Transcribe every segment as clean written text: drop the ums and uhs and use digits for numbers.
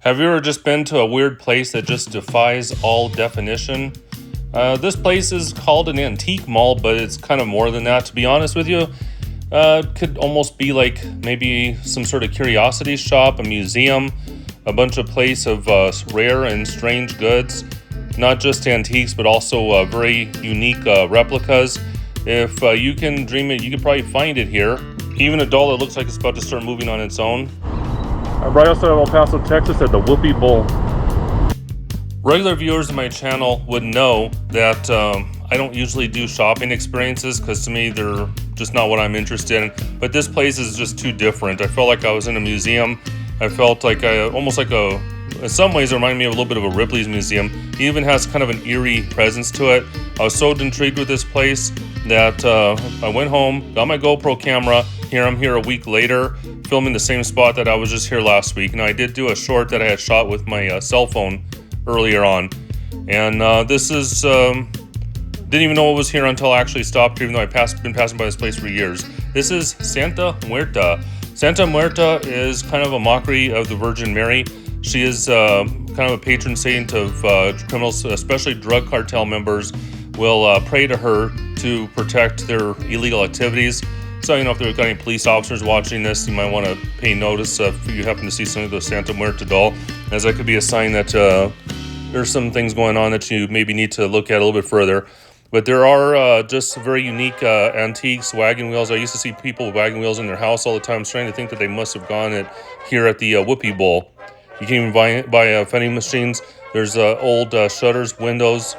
Have you ever just been to a weird place that just defies all definition? This place is called an antique mall, but it's kind of more than that, to be honest with you. It could almost be like maybe some sort of curiosity shop, a museum, a bunch of place of rare and strange goods, not just antiques, but also very unique replicas. If you can dream it, you could probably find it here. Even a doll that looks like it's about to start moving on its own. Right outside of El Paso, Texas at the Whoopee Bowl. Regular viewers of my channel would know that I don't usually do shopping experiences because to me they're just not what I'm interested in. But this place is just too different. I felt like I was in a museum. I felt like in some ways it reminded me of a little bit of a Ripley's museum. It even has kind of an eerie presence to it. I was so intrigued with this place that I went home, got my GoPro camera. Here I'm here a week later, filming the same spot that I was just here last week. Now I did do a short that I had shot with my cell phone earlier on, and this is didn't even know it was here until I actually stopped here, even though I've been passing by this place for years. This is Santa Muerta. Santa Muerta is kind of a mockery of the Virgin Mary. She is kind of a patron saint of criminals, especially drug cartel members will pray to her to protect their illegal activities. So, if there's any police officers watching this, you might want to pay notice if you happen to see some of the Santa Muerta doll, as that could be a sign that there's some things going on that you maybe need to look at a little bit further. But there are just very unique antiques, wagon wheels. I used to see people with wagon wheels in their house all the time. I was trying to think that they must have gone here at the Whoopee Bowl. You can even buy vending machines. There's old shutters, windows,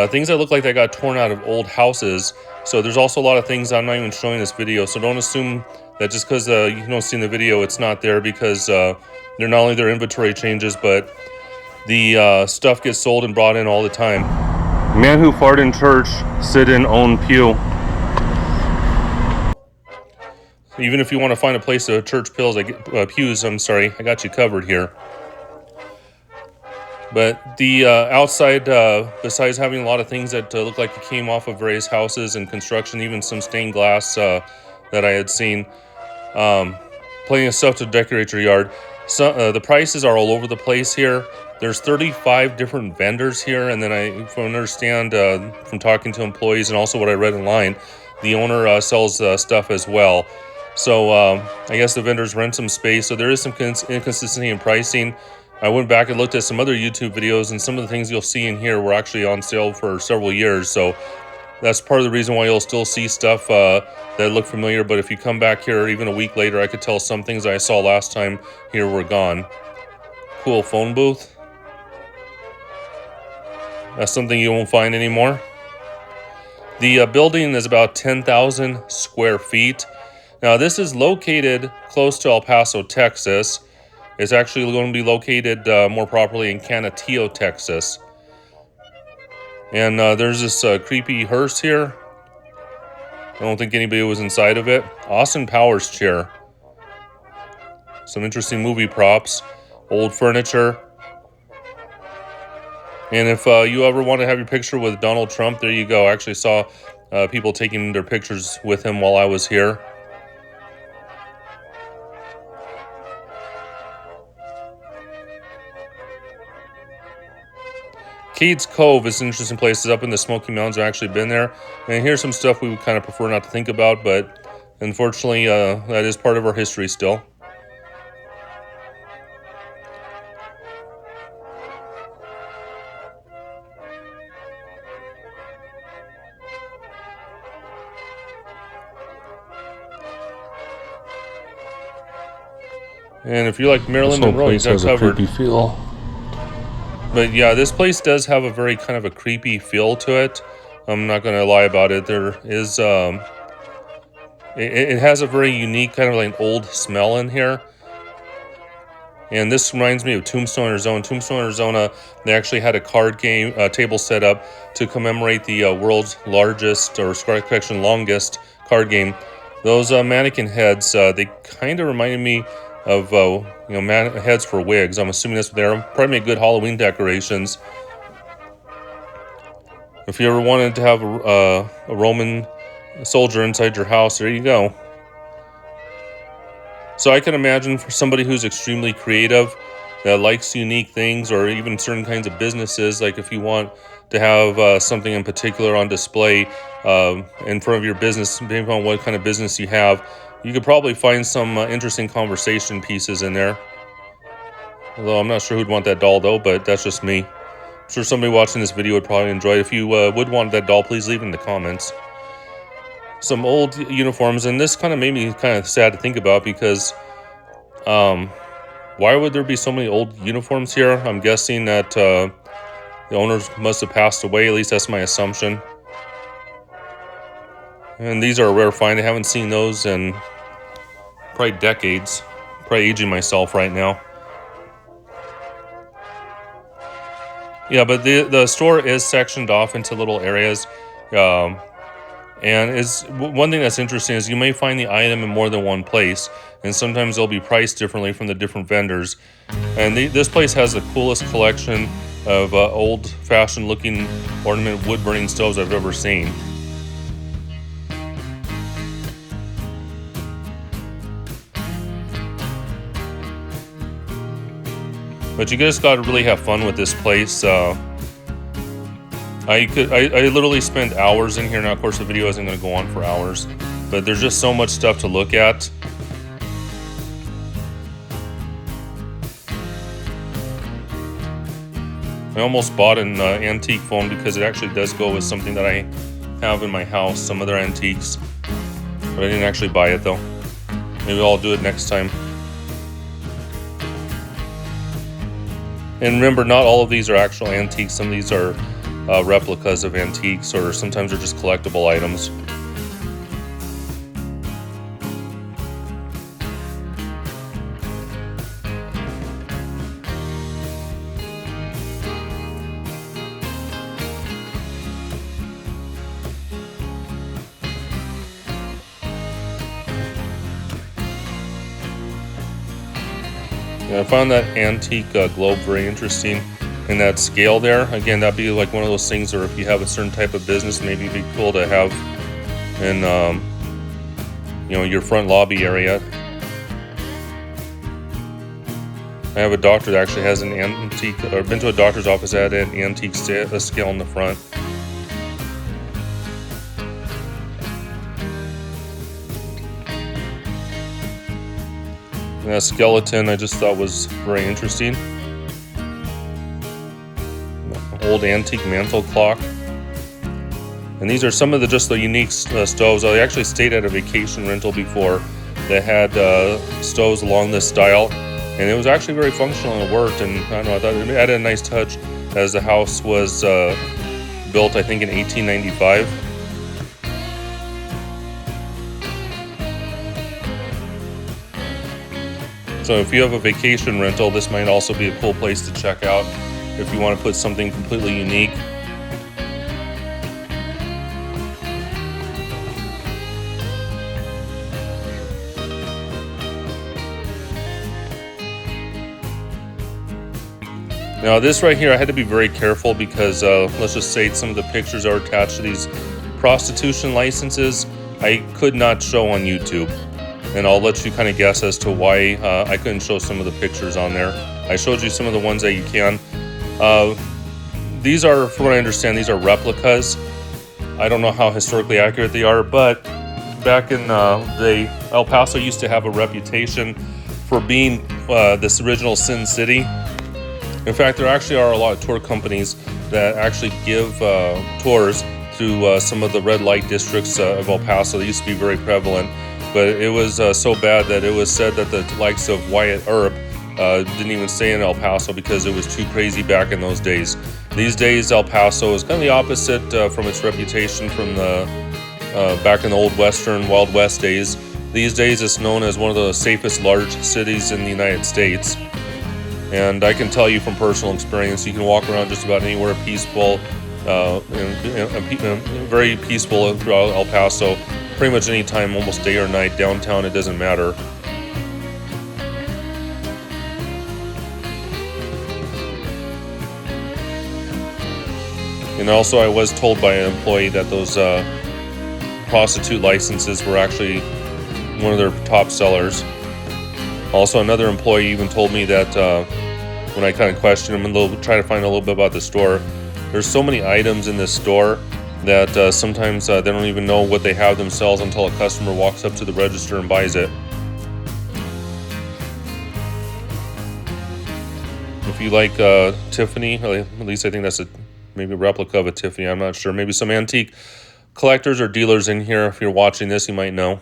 things that look like they got torn out of old houses. So there's also a lot of things I'm not even showing this video. So don't assume that just because you don't see in the video, it's not there, because they're not only their inventory changes, but the stuff gets sold and brought in all the time. Man who farted in church, sit in own pew. Even if you want to find a place to church pews, I got you covered here. But the outside, besides having a lot of things that look like it came off of various houses and construction, even some stained glass that I had seen, plenty of stuff to decorate your yard. So the prices are all over the place here. There's 35 different vendors here, and then if I understand from talking to employees and also what I read online, the owner sells stuff as well. So I guess the vendors rent some space, so there is some inconsistency in pricing. I went back and looked at some other YouTube videos, and some of the things you'll see in here were actually on sale for several years. So that's part of the reason why you'll still see stuff that look familiar. But if you come back here even a week later, I could tell some things I saw last time here were gone. Cool phone booth. That's something you won't find anymore. The building is about 10,000 square feet. Now this is located close to El Paso, Texas. It's actually going to be located more properly in Canutillo, Texas. And there's this creepy hearse here. I don't think anybody was inside of it. Austin Powers chair. Some interesting movie props. Old furniture. And if you ever want to have your picture with Donald Trump, there you go. I actually saw people taking their pictures with him while I was here. Cades Cove is an interesting place. It's up in the Smoky Mountains. I've actually been there. And here's some stuff we would kind of prefer not to think about, but unfortunately, that is part of our history still. And if you like Marilyn Monroe, you got covered. Creepy feel. But yeah, this place does have a very kind of a creepy feel to it. I'm not going to lie about it. There is, it has a very unique kind of like old smell in here. And this reminds me of Tombstone, Arizona. Tombstone, Arizona, they actually had a card game table set up to commemorate the world's largest, or longest card game. Those mannequin heads, they kind of reminded me of heads for wigs. I'm assuming that's what they are. Probably make good Halloween decorations. If you ever wanted to have a Roman soldier inside your house, there you go. So I can imagine for somebody who's extremely creative, that likes unique things, or even certain kinds of businesses, like if you want to have something in particular on display in front of your business, depending on what kind of business you have, you could probably find some interesting conversation pieces in there. Although I'm not sure who'd want that doll though, but that's just me. I'm sure somebody watching this video would probably enjoy it. If you would want that doll, please leave it in the comments. Some old uniforms, and this kind of made me kind of sad to think about, because why would there be so many old uniforms here? I'm guessing that the owners must have passed away, at least that's my assumption. And these are a rare find. I haven't seen those in probably decades. Probably aging myself right now. Yeah, but the store is sectioned off into little areas. And one thing that's interesting is you may find the item in more than one place, and sometimes they'll be priced differently from the different vendors. And this place has the coolest collection of old-fashioned looking ornament wood-burning stoves I've ever seen. But you just got to really have fun with this place. I literally spent hours in here. Now, of course, the video isn't going to go on for hours, but there's just so much stuff to look at. I almost bought an antique phone because it actually does go with something that I have in my house, some other antiques. But I didn't actually buy it though. Maybe I'll do it next time. And remember, not all of these are actual antiques. Some of these are replicas of antiques, or sometimes they're just collectible items. Yeah, I found that antique globe very interesting. In that scale there, again, that'd be like one of those things, or if you have a certain type of business, maybe it'd be cool to have in your front lobby area. I have a doctor that actually has an antique, or been to a doctor's office that had an antique scale in the front. And that skeleton I just thought was very interesting. Old antique mantle clock. And these are some of the unique stoves. I actually stayed at a vacation rental before that had stoves along this style, and it was actually very functional and it worked. And I don't know, I thought it added a nice touch, as the house was built, I think, in 1895. So if you have a vacation rental, this might also be a cool place to check out if you want to put something completely unique. Now this right here, I had to be very careful because let's just say some of the pictures are attached to these prostitution licenses. I could not show on YouTube, and I'll let you kind of guess as to why I couldn't show some of the pictures on there. I showed you some of the ones that you can. These are, from what I understand, these are replicas. I don't know how historically accurate they are, but back in El Paso used to have a reputation for being this original Sin City. In fact, there actually are a lot of tour companies that actually give tours through some of the red light districts of El Paso. They used to be very prevalent, but it was so bad that it was said that the likes of Wyatt Earp didn't even stay in El Paso because it was too crazy back in those days. These days, El Paso is kind of the opposite from its reputation from the back in the old Western Wild West days. These days, it's known as one of the safest large cities in the United States. And I can tell you from personal experience, you can walk around just about anywhere peaceful, very peaceful throughout El Paso, pretty much any time, almost day or night, downtown, it doesn't matter. And also, I was told by an employee that those prostitute licenses were actually one of their top sellers. Also, another employee even told me that when I kind of question them and try to find a little bit about the store. There's so many items in this store that sometimes they don't even know what they have themselves until a customer walks up to the register and buys it. If you like Tiffany, or at least I think that's maybe a replica of a Tiffany, I'm not sure. Maybe some antique collectors or dealers in here, if you're watching this, you might know.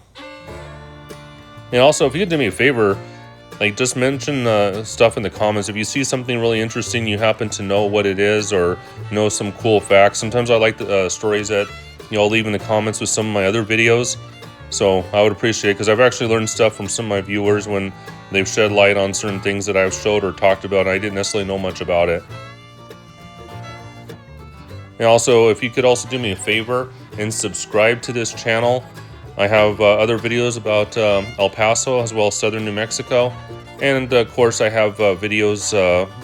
And also, if you could do me a favor, like just mention stuff in the comments. If you see something really interesting, you happen to know what it is or know some cool facts. Sometimes I like the stories that I'll leave in the comments with some of my other videos. So I would appreciate it, because I've actually learned stuff from some of my viewers when they've shed light on certain things that I've showed or talked about, and I didn't necessarily know much about it. And also, if you could also do me a favor and subscribe to this channel. I have other videos about El Paso as well as southern New Mexico. And of course, I have videos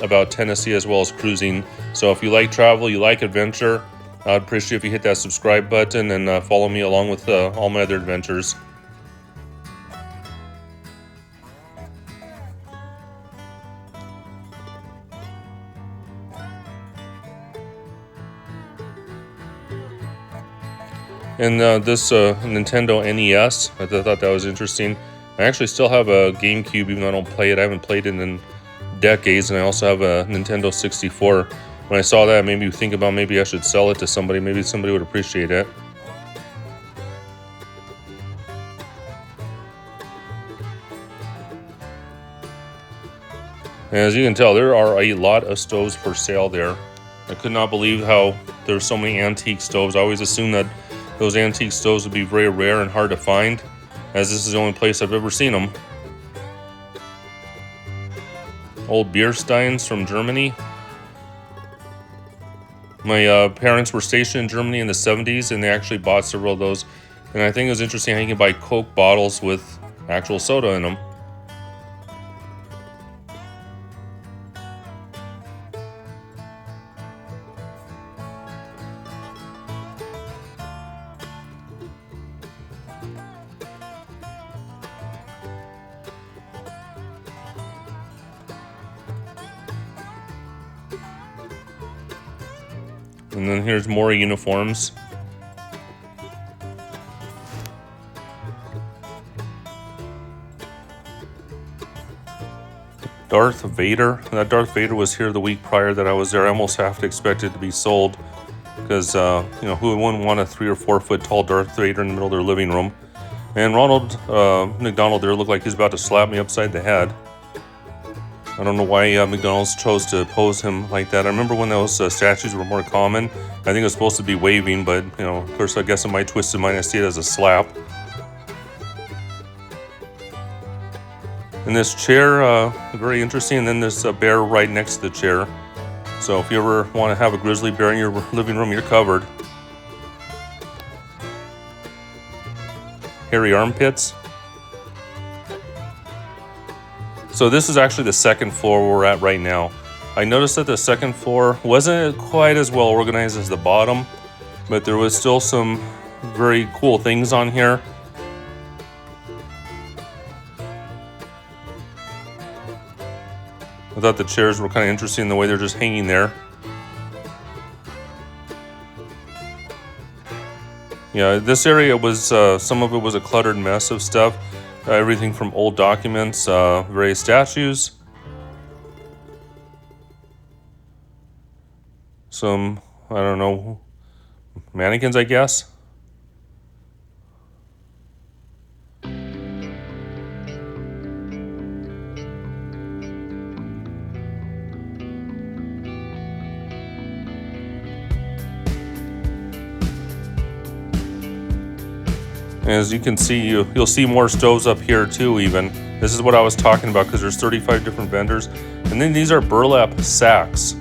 about Tennessee as well as cruising. So if you like travel, you like adventure, I'd appreciate if you hit that subscribe button and follow me along with all my other adventures. And this Nintendo NES, I thought that was interesting. I actually still have a GameCube, even though I don't play it. I haven't played it in decades, and I also have a Nintendo 64. When I saw that, it made me think about maybe I should sell it to somebody. Maybe somebody would appreciate it. And as you can tell, there are a lot of stoves for sale there. I could not believe how there's so many antique stoves. I always assumed that those antique stoves would be very rare and hard to find, as this is the only place I've ever seen them. Old beer steins from Germany. My parents were stationed in Germany in the 70s, and they actually bought several of those. And I think it was interesting how you can buy Coke bottles with actual soda in them. And then here's more uniforms. Darth Vader. That Darth Vader was here the week prior that I was there. I almost have to expect it to be sold, because who wouldn't want a 3 or 4 foot tall Darth Vader in the middle of their living room? And Ronald McDonald there looked like he's about to slap me upside the head. I don't know why McDonald's chose to pose him like that. I remember when those statues were more common. I think it was supposed to be waving, but of course, I guess in my twisted mind, I see it as a slap. And this chair, very interesting. And then there's a bear right next to the chair. So if you ever want to have a grizzly bear in your living room, you're covered. Hairy armpits. So this is actually the second floor we're at right now. I noticed that the second floor wasn't quite as well organized as the bottom, but there was still some very cool things on here. I thought the chairs were kind of interesting the way they're just hanging there. Yeah, this area was, some of it was a cluttered mess of stuff. Everything from old documents, various statues. Some, I don't know, mannequins, I guess. As you can see, you'll see more stoves up here too even. This is what I was talking about, because there's 35 different vendors. And then these are burlap sacks.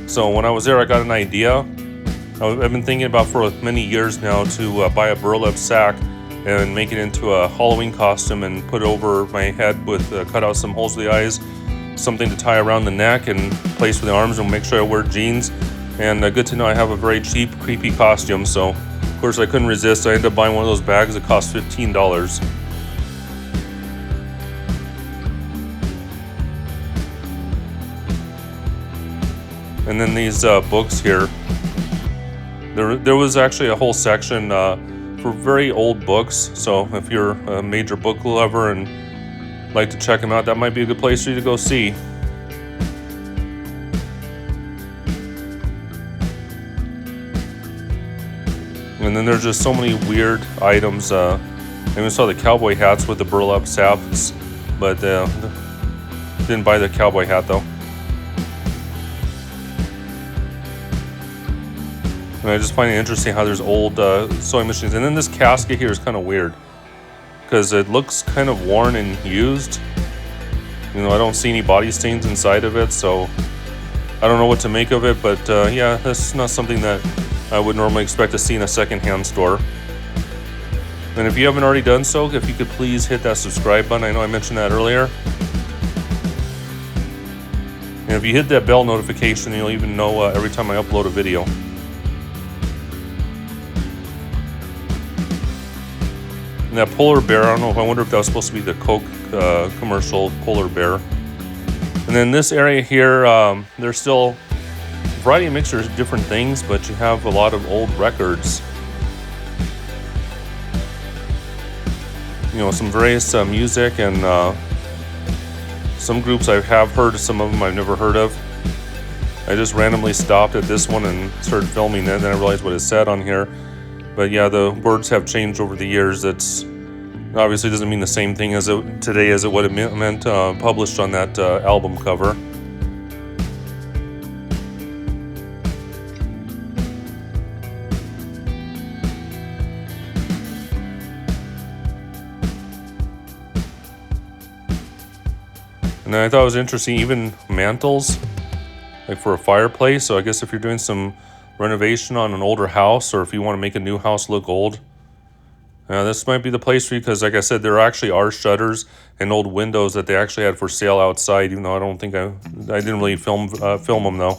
So when I was there, I got an idea. I've been thinking about for many years now to buy a burlap sack and make it into a Halloween costume and put it over my head with, cut out some holes for the eyes, something to tie around the neck and place for the arms, and make sure I wear jeans. And good to know I have a very cheap, creepy costume, so of course I couldn't resist. I ended up buying one of those bags that cost $15. And then these books here. There was actually a whole section for very old books. So if you're a major book lover and like to check them out, that might be a good place for you to go see. And then there's just so many weird items. I even saw the cowboy hats with the burlap sacks, but didn't buy the cowboy hat though. And I just find it interesting how there's old sewing machines. And then this casket here is kind of weird because it looks kind of worn and used. You know, I don't see any body stains inside of it, so I don't know what to make of it. But yeah, that's not something that I would normally expect to see in a secondhand store. And if you haven't already done so, if you could please hit that subscribe button. I know I mentioned that earlier. And if you hit that bell notification, you'll even know every time I upload a video. And that polar bear, I don't know if I wonder if that was supposed to be the Coke commercial polar bear. And then this area here, there's still a variety of mixers, different things, but you have a lot of old records. You know, some various music and some groups I have heard, some of them I've never heard of. I just randomly stopped at this one and started filming it, and then I realized what it said on here. But yeah, the words have changed over the years. It's obviously doesn't mean the same thing as today as it would have meant published on that album cover. And I thought it was interesting, even mantles, like for a fireplace. So I guess if you're doing some renovation on an older house, or if you want to make a new house look old, this might be the place for you, because like I said, there actually are shutters and old windows that they actually had for sale outside, even though I don't think I didn't really film them though.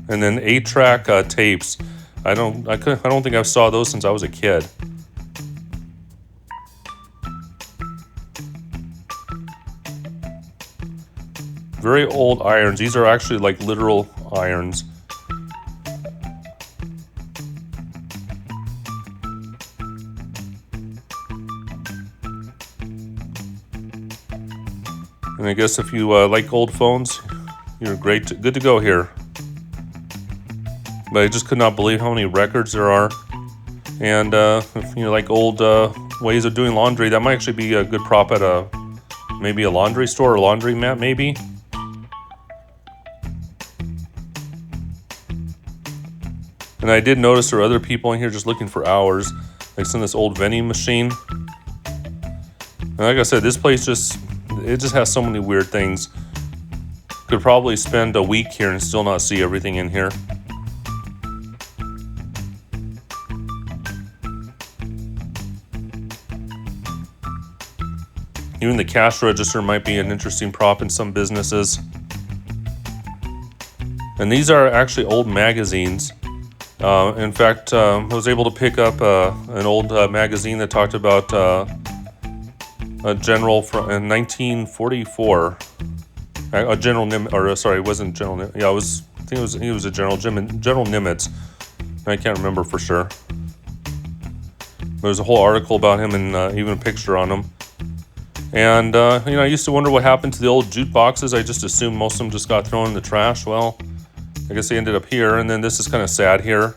And then 8-track tapes. I don't think I saw those since I was a kid. Very old irons. These are actually like literal irons. And I guess if you like old phones, you're good to go here. But I just could not believe how many records there are. And if you like old ways of doing laundry, that might actually be a good prop at maybe a laundry store or laundromat maybe. And I did notice there are other people in here just looking for hours, like some of this old vending machine. And like I said, this place just has so many weird things. Could probably spend a week here and still not see everything in here. Even the cash register might be an interesting prop in some businesses. And these are actually old magazines. In fact, I was able to pick up an old magazine that talked about a general in 1944. A General Nimitz, or sorry, it wasn't General Nimitz. Yeah, I think he was a General Nimitz. I can't remember for sure. There's a whole article about him and even a picture on him. And you know, I used to wonder what happened to the old jute boxes. I just assumed most of them just got thrown in the trash. Well, I guess they ended up here, and then this is kind of sad here.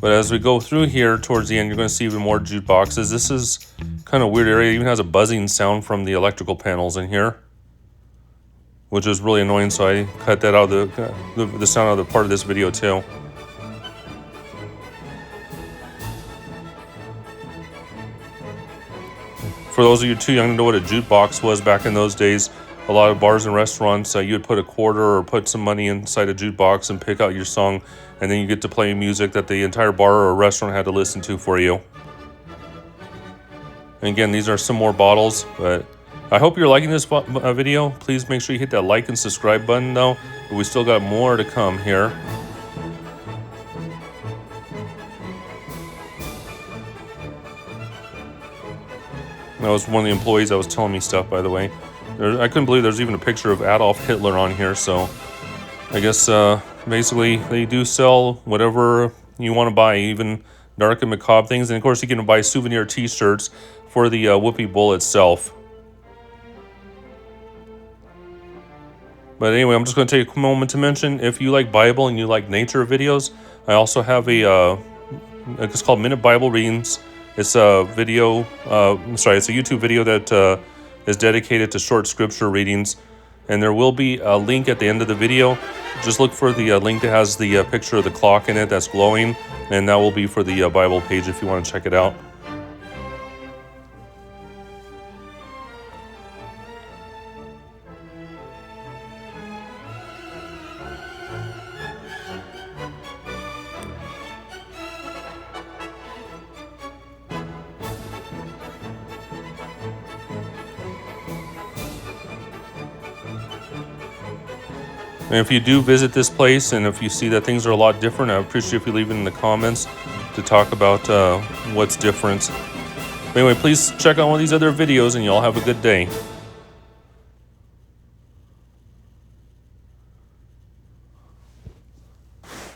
But as we go through here towards the end, you're going to see even more jute boxes. This is kind of weird area. It even has a buzzing sound from the electrical panels in here, which is really annoying, so I cut that out of the sound out of the part of this video too. For those of you too young to know what a jukebox was back in those days, a lot of bars and restaurants, you would put a quarter or put some money inside a jukebox and pick out your song, and then you get to play music that the entire bar or restaurant had to listen to for you. And again, these are some more bottles, but I hope you're liking this video. Please make sure you hit that like and subscribe button though, but we still got more to come here. That was one of the employees that was telling me stuff, by the way. I couldn't believe there's even a picture of Adolf Hitler on here. So I guess basically they do sell whatever you want to buy, even dark and macabre things. And of course you can buy souvenir t-shirts for the Whoopee Bowl itself. But anyway, I'm just going to take a moment to mention, if you like Bible and you like nature videos, I also have it's called Minute Bible Readings. It's a video, it's a YouTube video that is dedicated to short scripture readings. And there will be a link at the end of the video. Just look for the link that has the picture of the clock in it that's glowing. And that will be for the Bible page if you want to check it out. And if you do visit this place and if you see that things are a lot different, I appreciate if you leave it in the comments to talk about what's different. But anyway, please check out one of these other videos and you all have a good day.